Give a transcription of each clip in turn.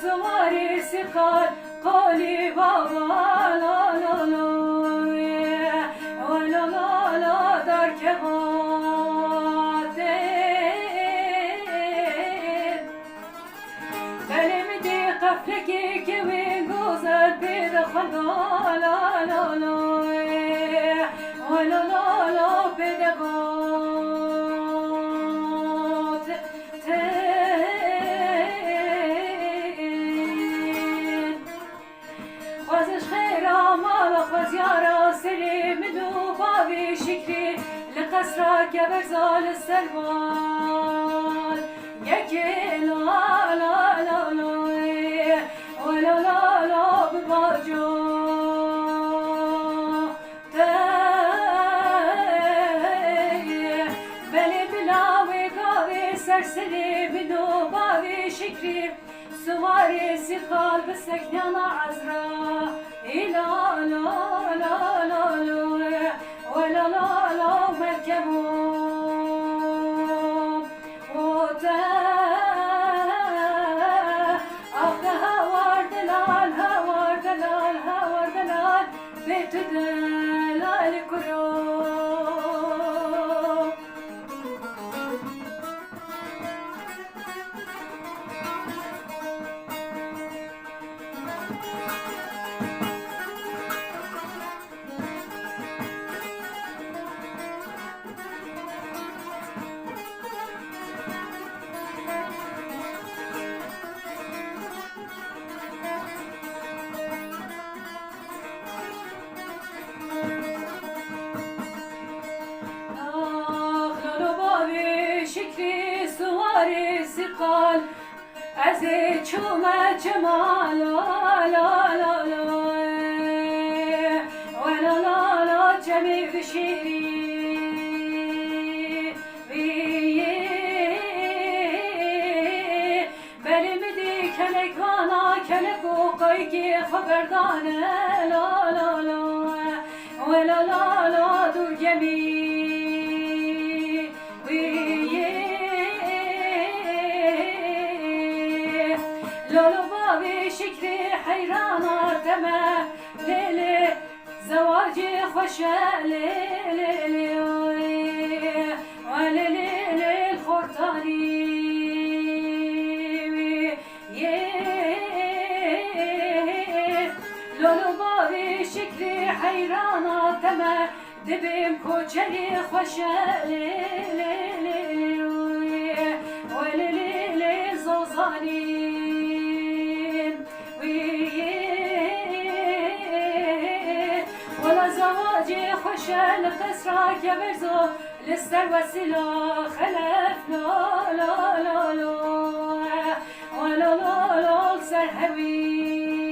سواری سقال قولی بابا لا لا لا لا لا لا در که قفلك كوي جوزر بيد خدا لا لا لا ولا لا لا بيد غوت تين خوازش خير مال خوز يارا سليم دوبا بشكري لقصرا كبرزال السلوان يكي لا لا لا لا ولا لا لا بباجو بلي بلاوي قاوي سرسلي بدوباوي شكري سواري سقال بسكنانا عزرا لا لا لا لا لا ولا لا لا مركبو تدلال كروب سقال عزيز شومة جمال لا لا لا ولا لا لا جميع بشيري بلي مدي كلك وانا كلك وقيكي خبردانه لا لا لا ولا لا لا دور جميل لولو بابي شكري حيرانة دمه ليلي زواجي خوشة ليلي وليلي الخرطاني لولو بابي شكري حيرانة دمه دبيم كوچلي خوشة ليلي وليلي زوزاني زواجي خوشة لقصرا كبرزو لستر وسيلة خلف لا لا لا لا ولا لا لا سر هويم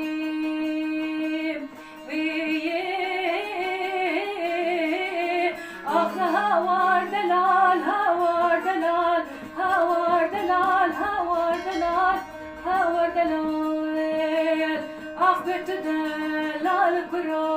أخها هوار دلال هوار دلال هوار دلال هوار دلال هوار دلال أخ بتدلال كرو